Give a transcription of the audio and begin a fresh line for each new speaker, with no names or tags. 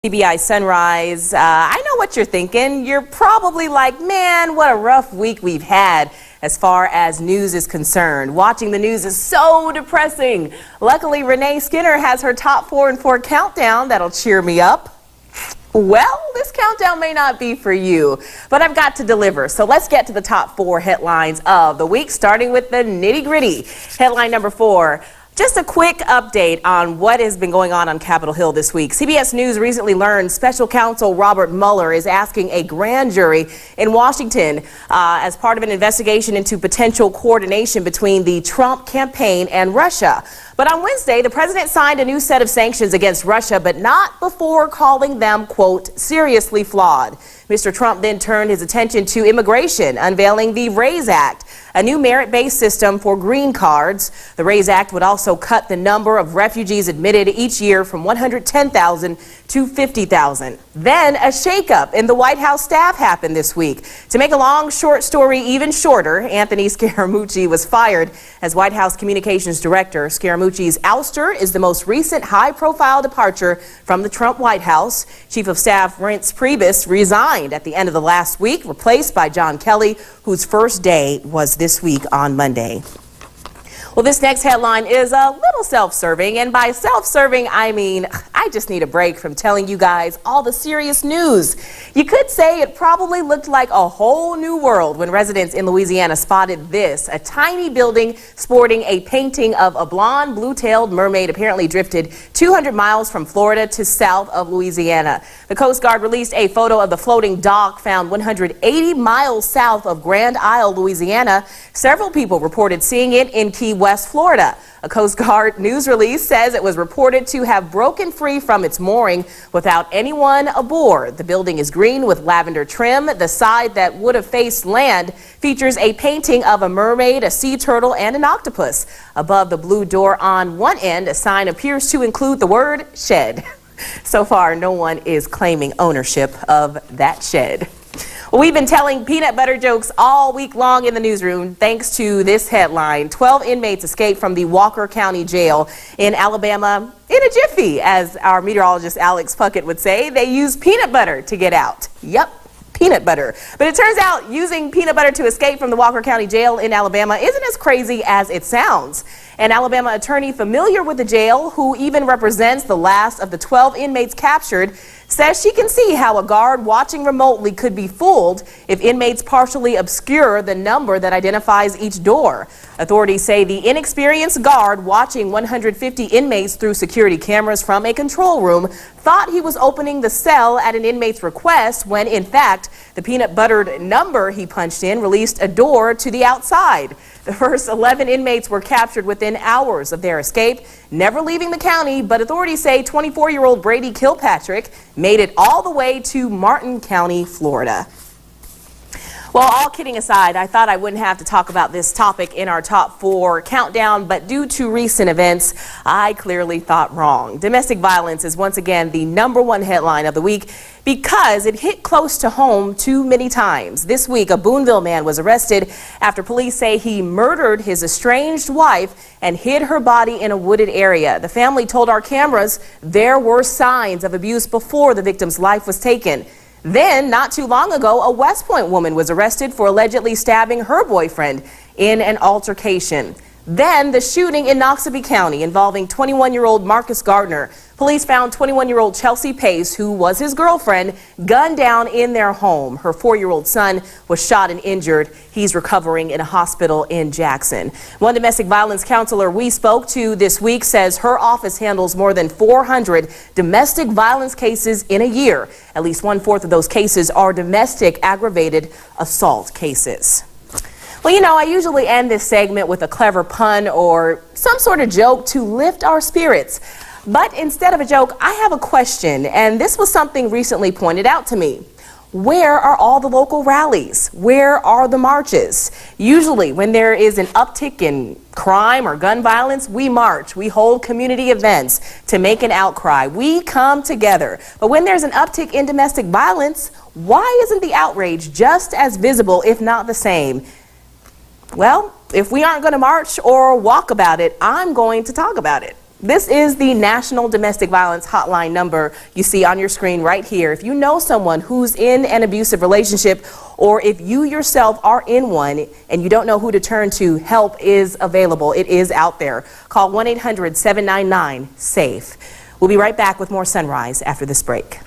WCBI Sunrise. I know what you're thinking. You're probably like, man, what a rough week we've had as far as news is concerned. Watching the news is so depressing. Luckily, Renae Skinner has her top 4 in 4 countdown that'll cheer me up. Well, this countdown may not be for you, but I've got to deliver. So let's get to the top 4 headlines of the week, starting with the nitty-gritty. Headline number 4. Just a quick update on what has been going on Capitol Hill this week. CBS News recently learned special counsel Robert Mueller is asking a grand jury in Washington as part of an investigation into potential coordination between the Trump campaign and Russia. But on Wednesday, the president signed a new set of sanctions against Russia, but not before calling them, quote, seriously flawed. Mr. Trump then turned his attention to immigration, unveiling the RAISE Act, a new merit-based system for green cards. The RAISE Act would also cut the number of refugees admitted each year from 110,000 to 50,000. Then a shakeup in the White House staff happened this week. To make a long, short story even shorter, Anthony Scaramucci was fired as White House Communications Director. Scaramucci's ouster is the most recent high-profile departure from the Trump White House. Chief of Staff Reince Priebus resigned at the end of the last week, replaced by John Kelly, whose first day was this week on Monday. Well, this next headline is a little self-serving, and by self-serving, I mean I just need a break from telling you guys all the serious news. You could say it probably looked like a whole new world when residents in Louisiana spotted this, a tiny building sporting a painting of a blonde blue-tailed mermaid apparently drifted 200 miles from Florida to south of Louisiana. The Coast Guard released a photo of the floating dock found 180 miles south of Grand Isle, Louisiana. Several people reported seeing it in Key West, Florida. A Coast Guard news release says it was reported to have broken free from its mooring without anyone aboard. The building is green with lavender trim. The side that would have faced land features a painting of a mermaid, a sea turtle, and an octopus. Above the blue door on one end, a sign appears to include the word shed. So far, no one is claiming ownership of that shed. Well, we've been telling peanut butter jokes all week long in the newsroom thanks to this headline. 12 inmates escaped from the Walker County Jail in Alabama in a jiffy, as our meteorologist Alex Puckett would say. They used peanut butter to get out. Yep, peanut butter. But it turns out using peanut butter to escape from the Walker County Jail in Alabama isn't as crazy as it sounds. An Alabama attorney familiar with the jail, who even represents the last of the 12 inmates captured, says she can see how a guard watching remotely could be fooled if inmates partially obscure the number that identifies each door. Authorities say the inexperienced guard watching 150 inmates through security cameras from a control room thought he was opening the cell at an inmate's request when, in fact, the peanut buttered number he punched in released a door to the outside. The first 11 inmates were captured within hours of their escape, never leaving the county, but authorities say 24-year-old Brady Kilpatrick made it all the way to Martin County, Florida. Well, all kidding aside, I thought I wouldn't have to talk about this topic in our top 4 countdown, but due to recent events, I clearly thought wrong. Domestic violence is once again the #1 headline of the week because it hit close to home too many times. This week, a Boonville man was arrested after police say he murdered his estranged wife and hid her body in a wooded area. The family told our cameras there were signs of abuse before the victim's life was taken. Then, not too long ago, a West Point woman was arrested for allegedly stabbing her boyfriend in an altercation. Then, the shooting in Noxubee County involving 21-year-old Marcus Gardner. Police found 21-year-old Chelsea Pace, who was his girlfriend, gunned down in their home. Her 4-year-old son was shot and injured. He's recovering in a hospital in Jackson. One domestic violence counselor we spoke to this week says her office handles more than 400 domestic violence cases in a year. At least 1/4 of those cases are domestic aggravated assault cases. Well, you know, I usually end this segment with a clever pun or some sort of joke to lift our spirits. But instead of a joke, I have a question, and this was something recently pointed out to me. Where are all the local rallies? Where are the marches? Usually when there is an uptick in crime or gun violence, we march, we hold community events to make an outcry. We come together. But when there's an uptick in domestic violence, why isn't the outrage just as visible, if not the same? Well, if we aren't going to march or walk about it, I'm going to talk about it. This is the National Domestic Violence Hotline number you see on your screen right here. If you know someone who's in an abusive relationship, or if you yourself are in one and you don't know who to turn to, help is available. It is out there. Call 1-800-799-SAFE. We'll be right back with more Sunrise after this break.